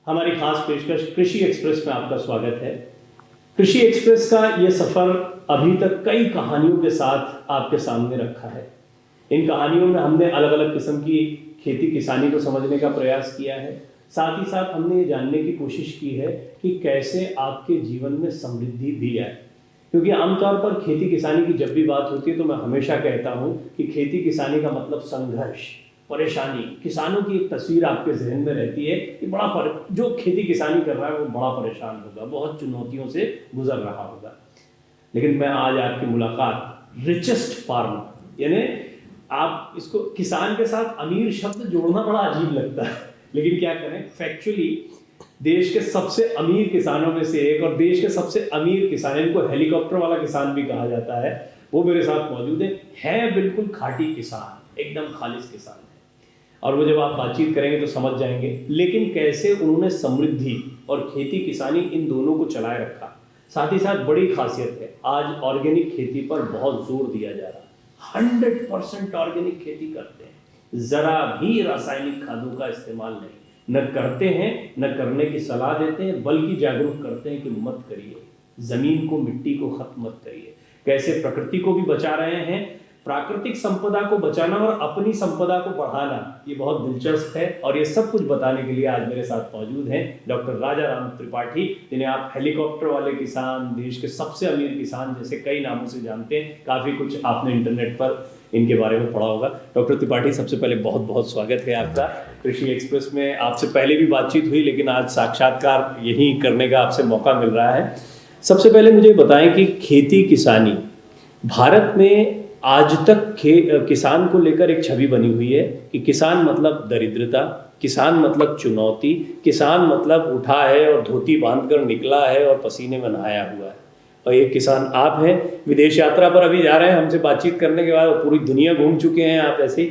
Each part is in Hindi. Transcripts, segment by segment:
हमारी खास पेशकश कृषि एक्सप्रेस में आपका स्वागत है। कृषि एक्सप्रेस का ये सफ़र अभी तक कई कहानियों के साथ आपके सामने रखा है। इन कहानियों में हमने अलग अलग किस्म की खेती किसानी को समझने का प्रयास किया है। साथ ही साथ हमने ये जानने की कोशिश की है कि कैसे आपके जीवन में समृद्धि भी आए, क्योंकि आमतौर पर खेती किसानी की जब भी बात होती है तो मैं हमेशा कहता हूँ कि खेती किसानी का मतलब संघर्ष, परेशानी। किसानों की एक तस्वीर आपके जहन में रहती है कि जो खेती किसानी कर रहा है वो बड़ा परेशान होगा, बहुत चुनौतियों से गुजर रहा होगा। लेकिन मैं आज आपकी मुलाकात रिचेस्ट फार्मर, यानी आप इसको किसान के साथ अमीर शब्द जोड़ना बड़ा अजीब लगता है, लेकिन क्या करें, फैक्चुअली देश के सबसे अमीर किसानों में से एक, और देश के सबसे अमीर किसान, इनको हेलीकॉप्टर वाला किसान भी कहा जाता है, वो मेरे साथ मौजूद है बिल्कुल खाटी किसान, एकदम खालिश किसान है। और वो जब आप बातचीत करेंगे तो समझ जाएंगे, लेकिन कैसे उन्होंने समृद्धि और खेती किसानी इन दोनों को चलाए रखा। साथ ही साथ बड़ी खासियत है, आज ऑर्गेनिक खेती पर बहुत जोर दिया जा रहा है। 100% ऑर्गेनिक खेती करते हैं, जरा भी रासायनिक खादों का इस्तेमाल नहीं, न करते हैं न करने की सलाह देते हैं, बल्कि जागरूक करते हैं कि मत करिए, जमीन को, मिट्टी को खत्म मत करिए। कैसे प्रकृति को भी बचा रहे हैं, प्राकृतिक संपदा को बचाना और अपनी संपदा को बढ़ाना, ये बहुत दिलचस्प है। और ये सब कुछ बताने के लिए आज मेरे साथ मौजूद हैं डॉक्टर राजा राम त्रिपाठी, जिन्हें आप हेलीकॉप्टर वाले किसान, देश के सबसे अमीर किसान जैसे कई नामों से जानते हैं। काफ़ी कुछ आपने इंटरनेट पर इनके बारे में पढ़ा होगा। डॉक्टर त्रिपाठी, सबसे पहले बहुत बहुत स्वागत है आपका कृषि एक्सप्रेस में। आपसे पहले भी बातचीत हुई, लेकिन आज साक्षात्कार यही करने का आपसे मौका मिल रहा है। सबसे पहले मुझे बताएं कि खेती किसानी भारत में आज तक किसान को लेकर एक छवि बनी हुई है कि किसान मतलब दरिद्रता, किसान मतलब चुनौती, किसान मतलब उठा है और धोती बांधकर निकला है और पसीने में नहाया हुआ है। और एक किसान आप हैं, विदेश यात्रा पर अभी जा रहे हैं, हमसे बातचीत करने के बाद पूरी दुनिया घूम चुके हैं आप। ऐसे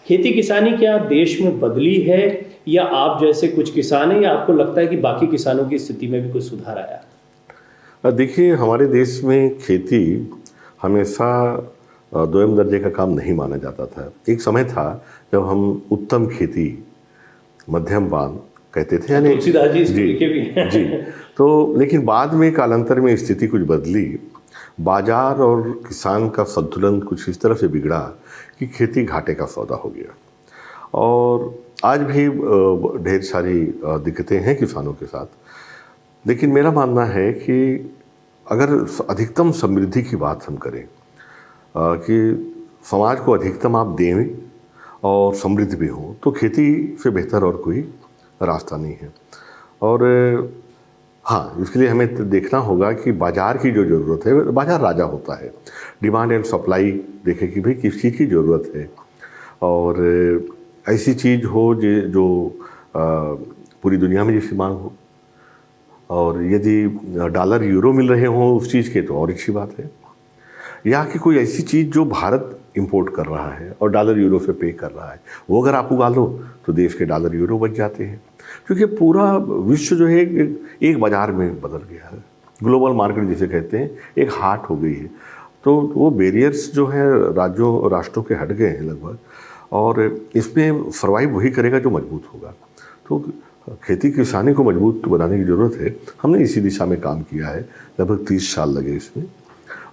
खेती किसानी क्या देश में बदली है, या आप जैसे कुछ किसान हैं, या आपको लगता है कि बाकी किसानों की स्थिति में भी कुछ सुधार आया? देखिए, हमारे देश में खेती हमेशा दोयम दर्जे का काम नहीं माना जाता था। एक समय था जब हम उत्तम खेती, मध्यम बान कहते थे, यानी जी। तो लेकिन बाद में कालांतर में स्थिति कुछ बदली, बाजार और किसान का संतुलन कुछ इस तरह से बिगड़ा कि खेती घाटे का सौदा हो गया। और आज भी ढेर सारी दिक्कतें हैं किसानों के साथ। लेकिन मेरा मानना है कि अगर अधिकतम समृद्धि की बात हम करें, कि समाज को अधिकतम आप दें और समृद्ध भी हो, तो खेती से बेहतर और कोई रास्ता नहीं है। और हाँ, इसके लिए हमें देखना होगा कि बाज़ार की जो ज़रूरत है, बाज़ार राजा होता है। डिमांड एंड सप्लाई देखें कि भाई किस चीज़ की ज़रूरत है, और ऐसी चीज़ हो जो पूरी दुनिया में जिसकी मांग हो। और यदि डॉलर यूरो मिल रहे हों उस चीज़ के, तो और अच्छी बात है। या कि कोई ऐसी चीज़ जो भारत इंपोर्ट कर रहा है और डॉलर यूरो से पे कर रहा है, वो अगर आप उगा लो तो देश के डॉलर यूरो बच जाते हैं। क्योंकि पूरा विश्व जो है एक बाज़ार में बदल गया है, ग्लोबल मार्केट जिसे कहते हैं, एक हाट हो गई है। तो वो बैरियर्स जो हैं राज्यों और राष्ट्रों के हट गए हैं लगभग, और इसमें सर्वाइव वही करेगा जो मजबूत होगा। तो खेती किसानी को मजबूत बनाने की ज़रूरत है। हमने इसी दिशा में काम किया है, लगभग 30 साल लगे इसमें।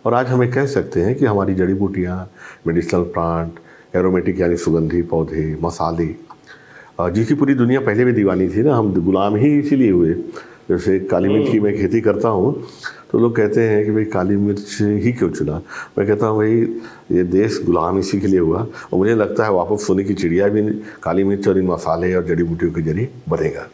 और आज हमें कह सकते हैं कि हमारी जड़ी बूटियाँ, मेडिसिनल प्लांट, एरोमेटिक यानी सुगंधी पौधे, मसाले, जिसकी पूरी दुनिया पहले भी दीवानी थी ना, हम गुलाम ही इसीलिए हुए। जैसे काली मिर्च की मैं खेती करता हूँ तो लोग कहते हैं कि भाई काली मिर्च ही क्यों चुना। मैं कहता हूँ भाई ये देश गुलाम इसी के लिए हुआ, और मुझे लगता है वापस सोने की चिड़िया भी काली मिर्च और इन मसाले और जड़ी बूटियों के जरिए बनेगा।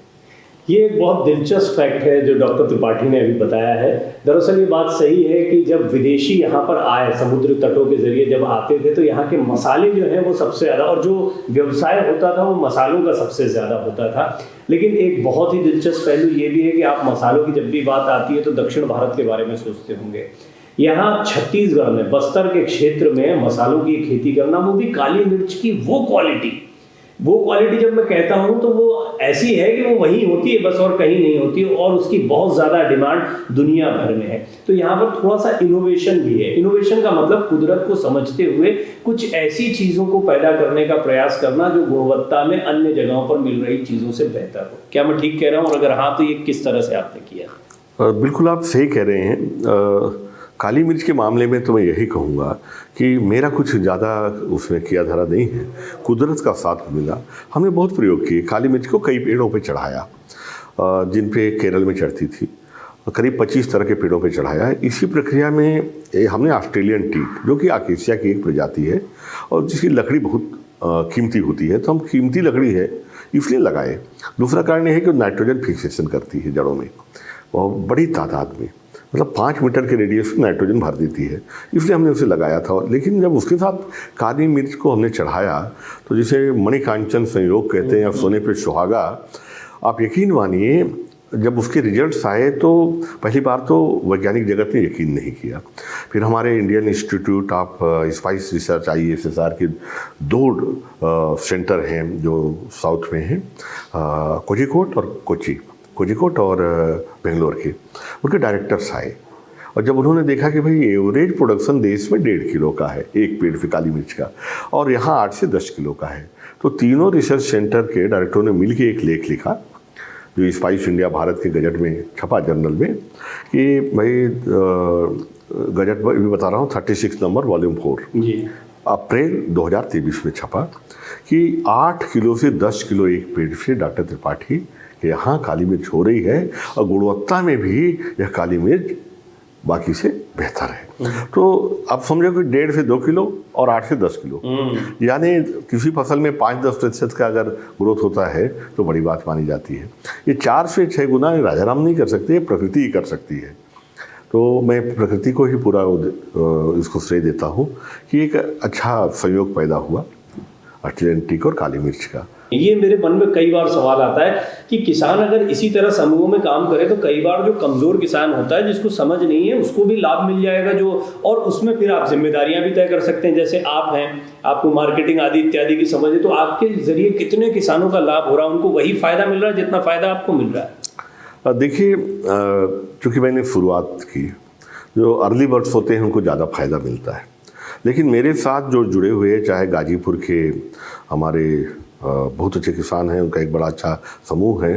ये एक बहुत दिलचस्प फैक्ट है जो डॉक्टर त्रिपाठी ने अभी बताया है। दरअसल ये बात सही है कि जब विदेशी यहाँ पर आए, समुद्र तटों के जरिए जब आते थे, तो यहाँ के मसाले जो हैं वो सबसे ज़्यादा, और जो व्यवसाय होता था वो मसालों का सबसे ज़्यादा होता था। लेकिन एक बहुत ही दिलचस्प पहलू ये भी है कि आप मसालों की जब भी बात आती है तो दक्षिण भारत के बारे में सोचते होंगे। यहाँ छत्तीसगढ़ में, बस्तर के क्षेत्र में मसालों की खेती करना, वो भी काली मिर्च की वो क्वालिटी वो क्वालिटी जब मैं कहता हूँ तो वो ऐसी है कि वो वहीं होती है बस और कहीं नहीं होती, और उसकी बहुत ज़्यादा डिमांड दुनिया भर में है। तो यहाँ पर थोड़ा सा इनोवेशन भी है। इनोवेशन का मतलब कुदरत को समझते हुए कुछ ऐसी चीज़ों को पैदा करने का प्रयास करना जो गुणवत्ता में अन्य जगहों पर मिल रही चीज़ों से बेहतर हो। क्या मैं ठीक कह रहा हूँ, और अगर हाँ तो ये किस तरह से आपने किया? बिल्कुल आप सही कह रहे हैं। काली मिर्च के मामले में तो मैं यही कहूँगा कि मेरा कुछ ज़्यादा उसमें किया धरा नहीं है, कुदरत का साथ मिला। हमने बहुत प्रयोग किए, काली मिर्च को कई पेड़ों पे चढ़ाया जिन पे केरल में चढ़ती थी, करीब 25 तरह के पेड़ों पे चढ़ाया है। इसी प्रक्रिया में हमने ऑस्ट्रेलियन टीक, जो कि आकेसिया की एक प्रजाति है और जिसकी लकड़ी बहुत कीमती होती है, तो हम कीमती लकड़ी है इसलिए लगाए। दूसरा कारण यह है कि नाइट्रोजन फिक्सेशन करती है जड़ों में और बड़ी तादाद में, मतलब 5 मीटर के रेडियस में नाइट्रोजन भर देती है, इसलिए हमने उसे लगाया था। लेकिन जब उसके साथ काली मिर्च को हमने चढ़ाया तो जिसे मणिकांचन संयोग कहते हैं या सोने पे सुहागा, आप यकीन मानिए जब उसके रिजल्ट्स आए तो पहली बार तो वैज्ञानिक जगत ने यकीन नहीं किया। फिर हमारे Indian institute of spice research ISSR के 2 सेंटर हैं जो साउथ में हैं, कोझिकोड और कोची, कोझिकोड और बेंगलोर के, उनके डायरेक्टर्स आए और जब उन्होंने देखा कि भाई एवरेज प्रोडक्शन देश में 1.5 किलो का है एक पेड़ पे काली मिर्च का, और यहाँ 8 से 10 किलो का है, तो तीनों रिसर्च सेंटर के डायरेक्टरों ने मिलकर एक लेख लिखा जो स्पाइस इंडिया भारत के गजट में छपा, जर्नल में, कि भाई गजट भी बता रहा हूँ 36 नंबर वॉल्यूम 4 अप्रैल 2023 में छपा कि 8 किलो से 10 किलो एक पेड़ से डॉक्टर त्रिपाठी कि यहाँ काली मिर्च हो रही है और गुणवत्ता में भी यह काली मिर्च बाकी से बेहतर है। तो आप समझो कि 1.5 से 2 किलो और 8 से 10 किलो, यानी किसी फसल में 5-10% का अगर ग्रोथ होता है तो बड़ी बात मानी जाती है। ये 4 से 6 गुना राजाराम नहीं कर सकते, प्रकृति ही कर सकती है। तो मैं प्रकृति को ही पूरा इसको श्रेय देता हूँ कि एक अच्छा संयोग पैदा हुआ ऑस्ट्रेलियन टीक और काली मिर्च का। ये मेरे मन में कई बार सवाल आता है कि किसान अगर इसी तरह समूहों में काम करे तो कई बार जो कमजोर किसान होता है जिसको समझ नहीं है उसको भी लाभ मिल जाएगा, जो और उसमें फिर आप जिम्मेदारियां भी तय कर सकते हैं। जैसे आप हैं, आपको मार्केटिंग आदि इत्यादि की समझ है, तो आपके जरिए कितने किसानों का लाभ हो रहा है, उनको वही फायदा मिल रहा है जितना फायदा आपको मिल रहा है। देखिए, चूँकि मैंने शुरुआत की, जो अर्ली बर्ड्स होते हैं उनको ज़्यादा फायदा मिलता है, लेकिन मेरे साथ जो जुड़े हुए, चाहे गाजीपुर के हमारे बहुत अच्छे किसान हैं, उनका एक बड़ा अच्छा समूह है,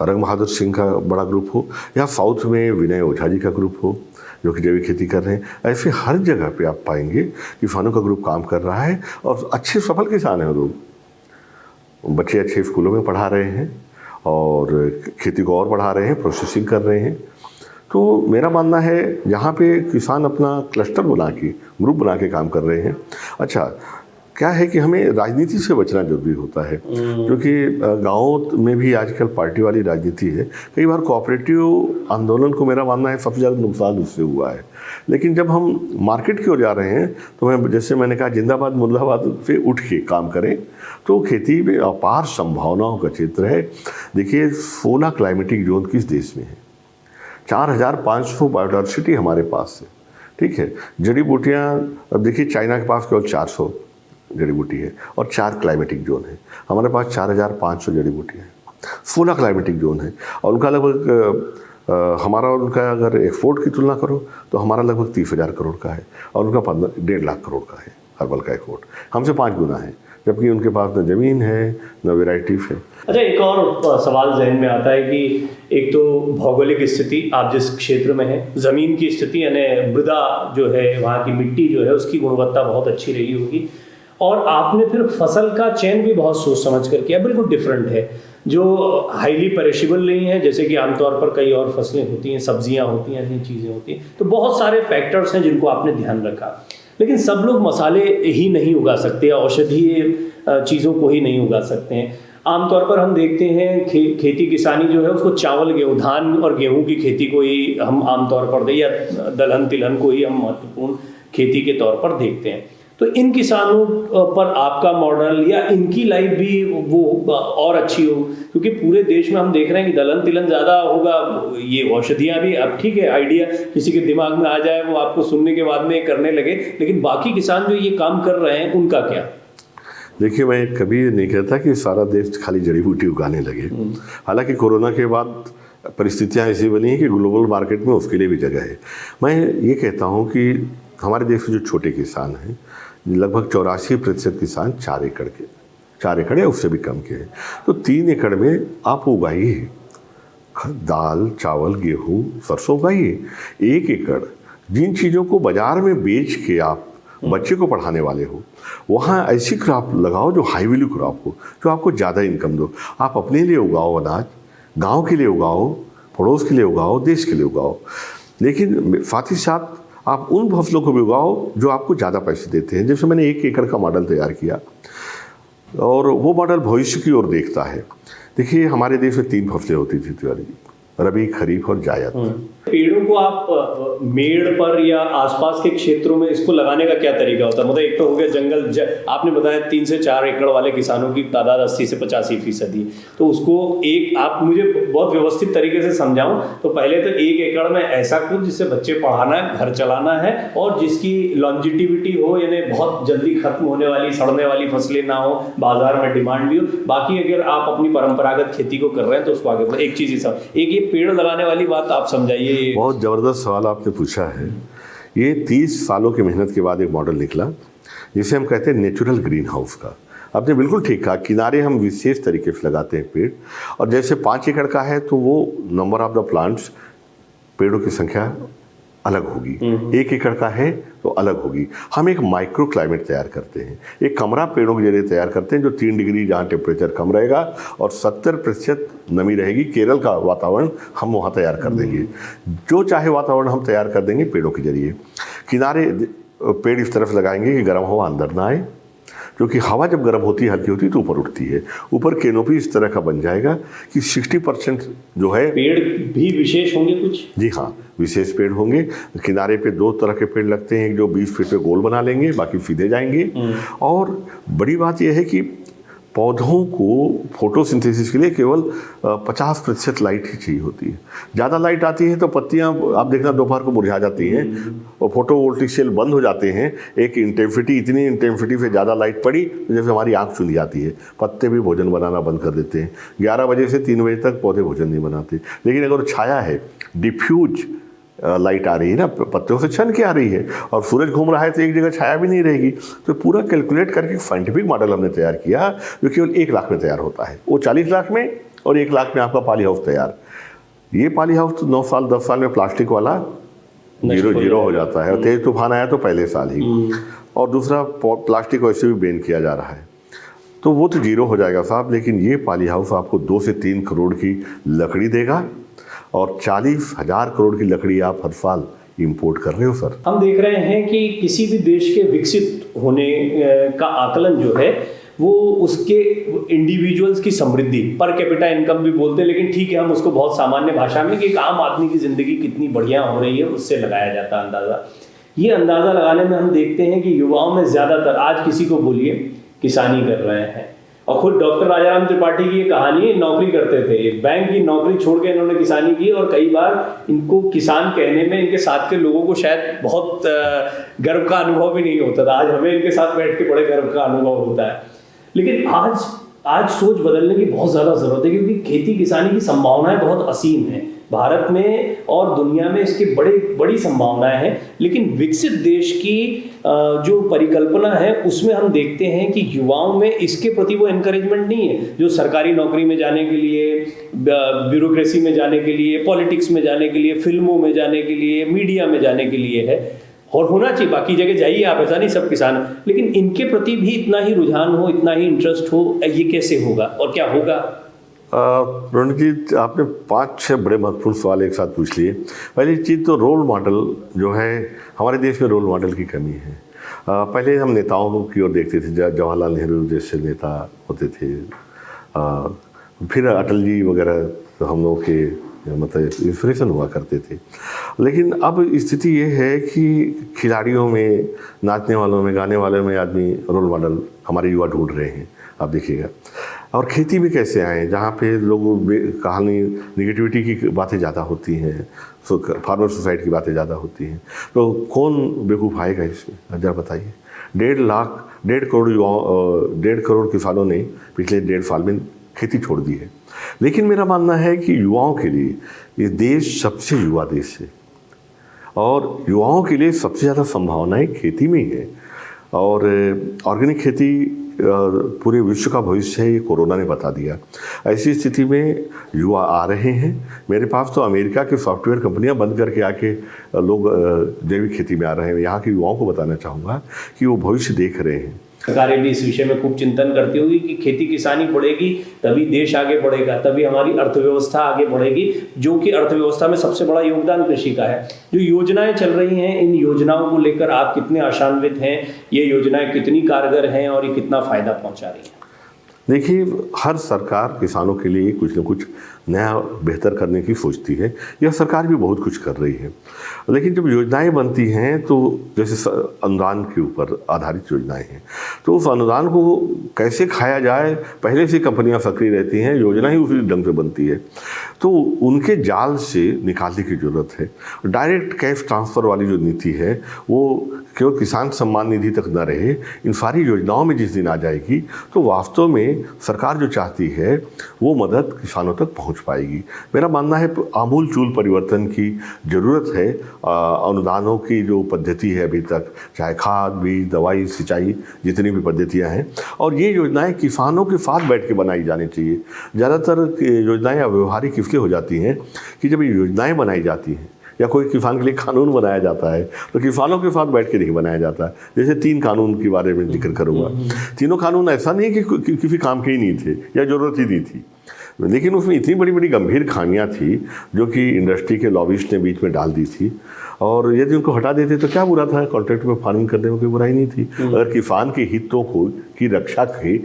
रंग बहादुर सिंह का बड़ा ग्रुप हो, या साउथ में विनय ओझा जी का ग्रुप हो जो कि जैविक खेती कर रहे हैं, ऐसे हर जगह पे आप पाएंगे किसानों का ग्रुप काम कर रहा है और अच्छे सफल किसान हैं। लोग बच्चे अच्छे स्कूलों में पढ़ा रहे हैं और खेती को और बढ़ा रहे हैं, प्रोसेसिंग कर रहे हैं। तो मेरा मानना है यहाँ पे किसान अपना क्लस्टर बना के, ग्रुप बना के काम कर रहे हैं। अच्छा, क्या है कि हमें राजनीति से बचना जरूरी होता है, क्योंकि गाँव में भी आजकल पार्टी वाली राजनीति है। कई बार कोऑपरेटिव आंदोलन को मेरा मानना है सबसे ज़्यादा नुकसान उससे हुआ है। लेकिन जब हम मार्केट की ओर जा रहे हैं तो मैं, जैसे मैंने कहा, जिंदाबाद मुर्दाबाद से उठ के काम करें तो खेती में अपार संभावनाओं का क्षेत्र है। देखिए, 16 क्लाइमेटिक जोन किस देश में है, 4500 बायोडाइवर्सिटी हमारे पास है, ठीक है। जड़ी बूटियाँ, अब देखिए चाइना के पास केवल 400 जड़ी बूटी है और 4 क्लाइमेटिक जोन है, हमारे पास 4500 जड़ी बूटी है, 16 क्लाइमेटिक जोन है। और उनका लगभग हमारा और उनका अगर एक्सपोर्ट की तुलना करो तो हमारा लगभग 30,000 करोड़ का है और उनका 1.5 लाख करोड़ का है हर्बल का एक्सपोर्ट, हमसे 5 गुना है, जबकि उनके पास न ज़मीन है न वेराइटीज है। अच्छा, एक और सवाल जहन में आता है कि एक तो भौगोलिक स्थिति, आप जिस क्षेत्र में हैं, ज़मीन की स्थिति यानी मृदा जो है, वहाँ की मिट्टी जो है उसकी गुणवत्ता बहुत अच्छी रही होगी, और आपने फिर फसल का चयन भी बहुत सोच समझ कर किया, बिल्कुल डिफरेंट है, जो हाईली पेरिशेबल नहीं है जैसे कि आमतौर पर कई और फसलें होती हैं, सब्जियां होती हैं, ऐसी चीज़ें होती हैं। तो बहुत सारे फैक्टर्स हैं जिनको आपने ध्यान रखा। लेकिन सब लोग मसाले ही नहीं उगा सकते, औषधीय चीज़ों को ही नहीं उगा सकते हैं। आमतौर पर हम देखते हैं खेती किसानी जो है उसको चावल, गेहूँ, धान और गेहूँ की खेती को ही हम आमतौर पर या दलहन तिलहन को ही हम महत्वपूर्ण खेती के तौर पर देखते हैं। तो इन किसानों पर आपका मॉडल या इनकी लाइफ भी वो और अच्छी हो, क्योंकि पूरे देश में हम देख रहे हैं कि दलहन तिलहन ज़्यादा होगा, ये औषधियाँ भी, अब ठीक है आइडिया किसी के दिमाग में आ जाए वो आपको सुनने के बाद में करने लगे, लेकिन बाकी किसान जो ये काम कर रहे हैं उनका क्या? देखिए, मैं कभी ये नहीं कहता कि सारा देश खाली जड़ी बूटी उगाने लगे। हालांकि कोरोना के बाद परिस्थितियां ऐसी बनी हैं कि ग्लोबल मार्केट में उसके लिए भी जगह है। मैं ये कहता हूँ कि हमारे देश के जो छोटे किसान हैं, लगभग 84% किसान 4 एकड़ या उससे भी कम के हैं। तो 3 एकड़ में आप उगाइए, दाल, चावल, गेहूँ, सरसों उगाइए। 1 एकड़ जिन चीज़ों को बाजार में बेच के आप बच्चे को पढ़ाने वाले हो, वहाँ ऐसी क्रॉप लगाओ जो हाई वैल्यू क्रॉप हो, जो आपको ज़्यादा इनकम दो। आप अपने लिए उगाओ अनाज, गांव के लिए उगाओ, पड़ोस के लिए उगाओ, देश के लिए उगाओ, लेकिन साथ ही साथ आप उन फसलों को भी उगाओ जो आपको ज़्यादा पैसे देते हैं। जैसे मैंने 1 एकड़ का मॉडल तैयार किया और वो मॉडल भविष्य की ओर देखता है। देखिए, हमारे देश में 3 फसलें होती थी तिवारी जी, रबी, खरीफ और जायद। पेड़ों को आप मेड़ पर या आसपास के क्षेत्रों में इसको लगाने का क्या तरीका होता है? मतलब एक तो हो गया जंगल, आपने बताया 3 से 4 एकड़ वाले किसानों की तादाद 80 से 85%, तो उसको एक आप मुझे बहुत व्यवस्थित तरीके से समझाऊं तो पहले तो 1 एकड़ में ऐसा कुछ जिससे बच्चे पढ़ाना है, घर चलाना है और जिसकी लॉन्जिटिविटी हो, यानी बहुत जल्दी खत्म होने वाली, सड़ने वाली फसलें ना हो, बाजार में डिमांड भी हो। बाकी अगर आप अपनी परंपरागत खेती को कर रहे हैं तो उसको आगे एक चीज़ ही सब, एक ये पेड़ लगाने वाली बात आप समझाइए। बहुत ज़बरदस्त सवाल आपने पूछा है। ये 30 सालों की मेहनत के बाद एक मॉडल निकला जिसे हम कहते हैं नेचुरल ग्रीन हाउस का। आपने बिल्कुल ठीक कहा, किनारे हम विशेष तरीके से लगाते हैं पेड़, और जैसे 5 एकड़ का है तो वो नंबर ऑफ द प्लांट्स, पेड़ों की संख्या अलग होगी। 1 एकड़ का है तो अलग होगी। हम एक माइक्रो क्लाइमेट तैयार करते हैं, एक कमरा पेड़ों के जरिए तैयार करते हैं जो 3 डिग्री जहाँ टेम्परेचर कम रहेगा और 70% नमी रहेगी। केरल का वातावरण हम वहाँ तैयार कर देंगे, जो चाहे वातावरण हम तैयार कर देंगे पेड़ों के जरिए। किनारे पेड़ इस तरफ लगाएंगे कि गर्म हवा अंदर ना आए, क्योंकि हवा जब गर्म होती है, हल्की होती है तो ऊपर उठती है। ऊपर कैनोपी इस तरह का बन जाएगा कि 60% जो है, पेड़ भी विशेष होंगे कुछ? जी हाँ, विशेष पेड़ होंगे। किनारे पे 2 तरह के पेड़ लगते हैं, एक जो 20 फीट पे गोल बना लेंगे, बाकी सीधे जाएंगे। और बड़ी बात यह है कि पौधों को फोटोसिंथेसिस के लिए केवल 50% लाइट ही चाहिए होती है। ज़्यादा लाइट आती है तो पत्तियां आप देखना दोपहर को मुरझा जाती हैं और फोटोवोल्टिक सेल बंद हो जाते हैं। एक इंटेंसिटी, इतनी इंटेंसिटी से ज़्यादा लाइट पड़ी तो जैसे हमारी आँख चुंध जाती है, पत्ते भी भोजन बनाना बंद कर देते हैं। 11 बजे से 3 बजे तक पौधे भोजन नहीं बनाते। लेकिन अगर छाया है, डिफ्यूज लाइट आ रही है ना, पत्तों से छन के आ रही है और सूरज घूम रहा है तो एक जगह छाया भी नहीं रहेगी। तो पूरा कैलकुलेट करके साइंटिफिक मॉडल हमने तैयार किया जो केवल 1 लाख में तैयार होता है। वो 40 लाख में और 1 लाख में आपका पॉली हाउस तैयार। ये पॉली हाउस तो 9 साल 10 साल में प्लास्टिक वाला जीरो हो जाता है और तेज तूफान आया तो पहले साल ही। और दूसरा, प्लास्टिक वैसे भी बैन किया जा रहा है तो वो तो जीरो हो जाएगा साहब। लेकिन ये पॉली हाउस आपको 2 से 3 करोड़ की लकड़ी देगा और 40,000 करोड़ की लकड़ी आप हर साल इंपोर्ट कर रहे हो सर। हम देख रहे हैं कि किसी भी देश के विकसित होने का आकलन जो है वो उसके इंडिविजुअल्स की समृद्धि, पर कैपिटा इनकम भी बोलते हैं, लेकिन ठीक है हम उसको बहुत सामान्य भाषा में कि एक आम आदमी की ज़िंदगी कितनी बढ़िया हो रही है उससे लगाया जाता है अंदाज़ा। ये अंदाज़ा लगाने में हम देखते हैं कि युवाओं में ज़्यादातर, आज किसी को बोलिए किसानी कर रहे हैं, और खुद डॉक्टर राजाराम त्रिपाठी की ये कहानी, नौकरी करते थे, बैंक की नौकरी छोड़ के इन्होंने किसानी की और कई बार इनको किसान कहने में इनके साथ के लोगों को शायद बहुत गर्व का अनुभव भी नहीं होता था। आज हमें इनके साथ बैठ के बड़े गर्व का अनुभव होता है। लेकिन आज सोच बदलने की बहुत ज़्यादा ज़रूरत है, क्योंकि खेती किसानी की संभावनाएं बहुत असीम हैं भारत में और दुनिया में, इसकी बड़ी संभावनाएं हैं। लेकिन विकसित देश की जो परिकल्पना है उसमें हम देखते हैं कि युवाओं में इसके प्रति वो एनकरेजमेंट नहीं है जो सरकारी नौकरी में जाने के लिए, ब्यूरोक्रेसी में जाने के लिए, पॉलिटिक्स में जाने के लिए, फिल्मों में जाने के लिए, मीडिया में जाने के लिए है। और होना चाहिए, बाकी जगह जाइए आप, ऐसा नहीं सब किसान, लेकिन इनके प्रति भी इतना ही रुझान हो, इतना ही इंटरेस्ट हो, ये कैसे होगा और क्या होगा? रणजीत जी, आपने 5-6 बड़े महत्वपूर्ण सवाल एक साथ पूछ लिए। पहली चीज़ तो रोल मॉडल जो है, हमारे देश में रोल मॉडल की कमी है। पहले हम नेताओं की ओर देखते थे, जवाहरलाल नेहरू जैसे नेता होते थे, फिर अटल जी वगैरह हम लोग के मतलब इंस्पिरेशन हुआ करते थे। लेकिन अब स्थिति ये है कि खिलाड़ियों में, नाचने वालों में, गाने वालों में आदमी रोल मॉडल हमारे युवा ढूंढ रहे हैं, आप देखिएगा। और खेती में कैसे आए, जहाँ पे लोग कहानी निगेटिविटी की बातें ज़्यादा होती हैं, फार्मर सुसाइड की बातें ज़्यादा होती हैं, तो कौन बेवकूफ़ आएगा इसमें, जरा बताइए। डेढ़ करोड़ किसानों ने पिछले 1.5 साल में खेती छोड़ दी है। लेकिन मेरा मानना है कि युवाओं के लिए ये देश सबसे युवा देश है और युवाओं के लिए सबसे ज़्यादा संभावनाएं खेती में ही है। और ऑर्गेनिक खेती पूरे विश्व का भविष्य है, ये कोरोना ने बता दिया। ऐसी स्थिति में युवा आ रहे हैं। मेरे पास तो अमेरिका की सॉफ्टवेयर कंपनियां बंद करके आके लोग जैविक खेती में आ रहे हैं। यहाँ के युवाओं को बताना चाहूँगा कि वो भविष्य देख रहे हैं। सरकारें भी इस विषय में खूब चिंतन करती होगी कि खेती किसानी बढ़ेगी तभी देश आगे बढ़ेगा, तभी हमारी अर्थव्यवस्था आगे बढ़ेगी, जो कि अर्थव्यवस्था में सबसे बड़ा योगदान कृषि का है। जो योजनाएं चल रही हैं, इन योजनाओं को लेकर आप कितने आशान्वित हैं? ये योजनाएं कितनी कारगर हैं और ये कितना फायदा पहुंचा रही हैं? देखिए, हर सरकार किसानों के लिए कुछ न कुछ नया बेहतर करने की सोचती है। यह सरकार भी बहुत कुछ कर रही है, लेकिन जब योजनाएं बनती हैं तो जैसे अनुदान के ऊपर आधारित योजनाएं हैं, तो उस अनुदान को कैसे खाया जाए, पहले से कंपनियां सक्रिय रहती हैं, योजना ही उसी ढंग से बनती है, तो उनके जाल से निकालने की ज़रूरत है। डायरेक्ट कैश ट्रांसफ़र वाली जो नीति है वो केवल किसान सम्मान निधि तक न रहे, इन सारी योजनाओं में जिस दिन आ जाएगी तो वास्तव में सरकार जो चाहती है वो मदद किसानों तक पहुंच पाएगी। मेरा मानना है आमूल चूल परिवर्तन की ज़रूरत है। अनुदानों की जो पद्धति है अभी तक, चाहे खाद, बीज, दवाई, सिंचाई, जितनी भी पद्धतियां हैं, और ये योजनाएं किसानों के साथ बैठ के बनाई जानी चाहिए। ज़्यादातर योजनाएं अव्यवहारिक इसलिए हो जाती हैं कि जब ये योजनाएं बनाई जाती हैं या कोई किसान के लिए कानून बनाया जाता है तो किसानों के साथ बैठ के नहीं बनाया जाता है। जैसे 3 कानून के बारे में जिक्र करूँगा। तीनों कानून ऐसा नहीं कि किसी काम के ही नहीं थे या ज़रूरत ही नहीं थी, लेकिन उसमें इतनी बड़ी बड़ी गंभीर खामियां थी जो कि इंडस्ट्री के लॉबिस्ट ने बीच में डाल दी थी, और यदि उनको हटा देते तो क्या बुरा था? कॉन्ट्रैक्ट में फार्मिंग करने में कोई बुराई नहीं थी, अगर किसान के हितों की रक्षा के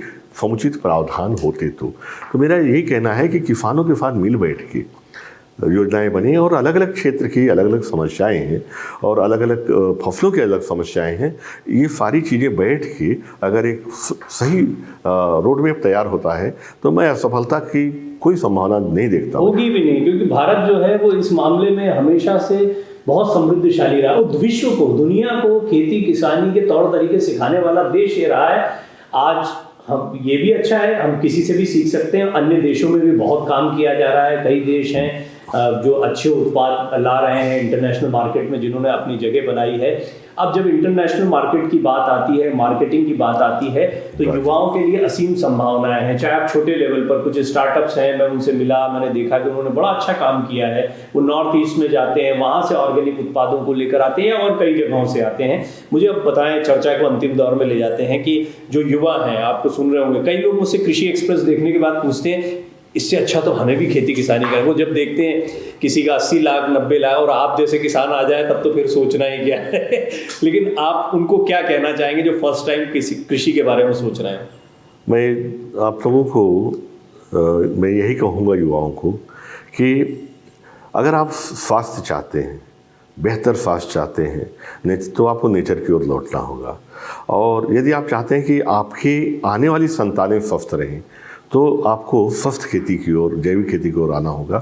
समुचित प्रावधान होते तो मेरा यही कहना है कि किसानों के साथ मिल बैठ के योजनाएं बनी, और अलग अलग क्षेत्र की अलग अलग समस्याएं हैं और अलग अलग फसलों की अलग समस्याएं हैं। ये सारी चीज़ें बैठ के अगर एक सही रोड मैप तैयार होता है तो मैं असफलता की कोई संभावना नहीं देखता। होगी भी नहीं, क्योंकि भारत जो है वो इस मामले में हमेशा से बहुत समृद्धशाली रहा और विश्व को, दुनिया को खेती किसानी के तौर तरीके सिखाने वाला देश ये रहा है। आज हम ये भी अच्छा है, हम किसी से भी सीख सकते हैं। अन्य देशों में भी बहुत काम किया जा रहा है। कई देश हैं जो अच्छे उत्पाद ला रहे हैं इंटरनेशनल मार्केट में, जिन्होंने अपनी जगह बनाई है। अब जब इंटरनेशनल मार्केट की बात आती है, मार्केटिंग की बात आती है, तो युवाओं के लिए असीम संभावनाएं हैं। चाहे आप छोटे लेवल पर, कुछ स्टार्टअप्स हैं, मैं उनसे मिला, मैंने देखा कि उन्होंने बड़ा अच्छा काम किया है। वो नॉर्थ ईस्ट में जाते हैं, वहाँ से ऑर्गेनिक उत्पादों को लेकर आते हैं और कई जगहों से आते हैं। मुझे अब बताएं, चर्चा को अंतिम दौर में ले जाते हैं कि जो युवा हैं, आपको सुन रहे होंगे, कई लोग मुझसे कृषि एक्सप्रेस देखने के बाद पूछते हैं इससे अच्छा तो हमें भी खेती किसानी करें। वो जब देखते हैं किसी का 80 लाख 90 लाख और आप जैसे किसान आ जाए तब तो फिर सोचना ही क्या है। लेकिन आप उनको क्या कहना चाहेंगे जो फर्स्ट टाइम कृषि के बारे में सोच रहे हैं? मैं आप लोगों को मैं यही कहूँगा युवाओं को कि अगर आप स्वास्थ्य चाहते हैं, बेहतर स्वास्थ्य चाहते हैं, तो आपको नेचर की ओर लौटना होगा। और यदि आप चाहते हैं कि आपकी आने वाली संतानें स्वस्थ रहें तो आपको स्वस्थ खेती की ओर, जैविक खेती की ओर आना होगा।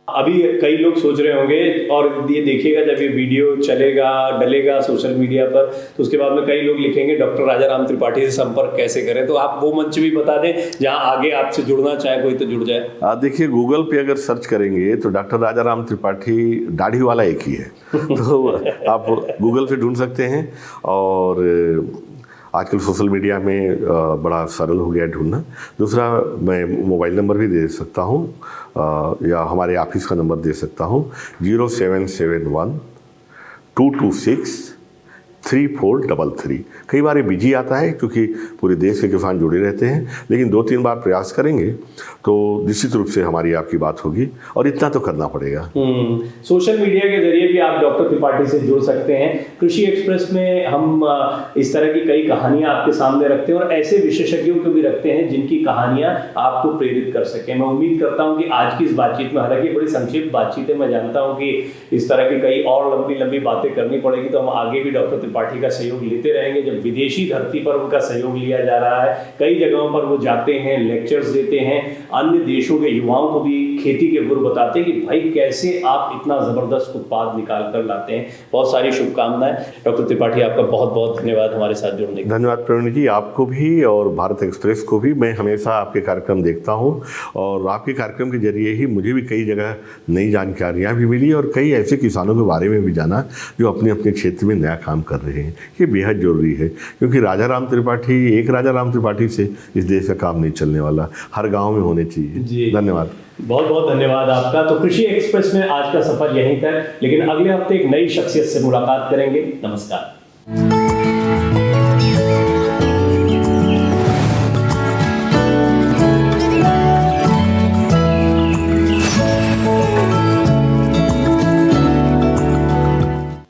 अभी कई लोग सोच रहे होंगे, और ये देखिएगा जब ये वीडियो चलेगा, डलेगा सोशल मीडिया पर, तो उसके बाद में कई लोग लिखेंगे डॉक्टर राजा राम त्रिपाठी से संपर्क कैसे करें। तो आप वो मंच भी बता दें जहां आगे आपसे जुड़ना चाहे कोई तो जुड़ जाए। देखिए, गूगल पे अगर सर्च करेंगे तो डॉक्टर राजा राम त्रिपाठी दाढ़ी वाला एक ही है। तो आप गूगल से ढूंढ सकते हैं, और आजकल सोशल मीडिया में बड़ा सरल हो गया है ढूंढना। दूसरा, मैं मोबाइल नंबर भी दे सकता हूँ या हमारे ऑफिस का नंबर दे सकता हूँ, 0771 226 3433। कई बार ये बिजी आता है क्योंकि पूरे देश के किसान जुड़े रहते हैं, लेकिन 2-3 बार प्रयास करेंगे तो निश्चित रूप से हमारी आपकी बात होगी, और इतना तो करना पड़ेगा। सोशल मीडिया के जरिए भी आप डॉक्टर त्रिपाठी से जुड़ सकते हैं। कृषि एक्सप्रेस में हम इस तरह की कई कहानियां आपके सामने रखते हैं और ऐसे विशेषज्ञों को भी रखते हैं जिनकी कहानियां आपको प्रेरित कर सकें। मैं उम्मीद करता हूं कि आज की इस बातचीत में, हालांकि बड़ी संक्षिप्त बातचीत है, मैं जानता हूं कि इस तरह की कई और लंबी लंबी बातें करनी पड़ेगी, तो हम आगे भी डॉक्टर त्रिपाठी का सहयोग लेते रहेंगे। जब विदेशी धरती पर उनका सहयोग लिया जा रहा है, कई जगहों पर वो जाते हैं, लेक्चर्स देते हैं, अन्य देशों के युवाओं को भी खेती के गुर बताते हैं कि भाई कैसे आप इतना ज़बरदस्त उत्पाद निकाल कर लाते हैं। बहुत सारी शुभकामनाएं। डॉक्टर त्रिपाठी, आपका बहुत बहुत धन्यवाद हमारे साथ जुड़ने के लिए। धन्यवाद प्रवीण जी, आपको भी और भारत एक्सप्रेस को भी। मैं हमेशा आपके कार्यक्रम देखता हूँ और आपके कार्यक्रम के जरिए ही मुझे भी कई जगह नई जानकारियाँ भी मिली और कई ऐसे किसानों के बारे में भी जाना जो अपने अपने क्षेत्र में नया काम कर रहे हैं। ये बेहद ज़रूरी है, क्योंकि राजा राम त्रिपाठी से इस देश का काम नहीं चलने वाला, हर गांव में होने चाहिए। धन्यवाद, बहुत बहुत धन्यवाद आपका। तो कृषि एक्सप्रेस में आज का सफर यहीं तक, लेकिन अगले हफ्ते एक नई शख्सियत से मुलाकात करेंगे। नमस्कार।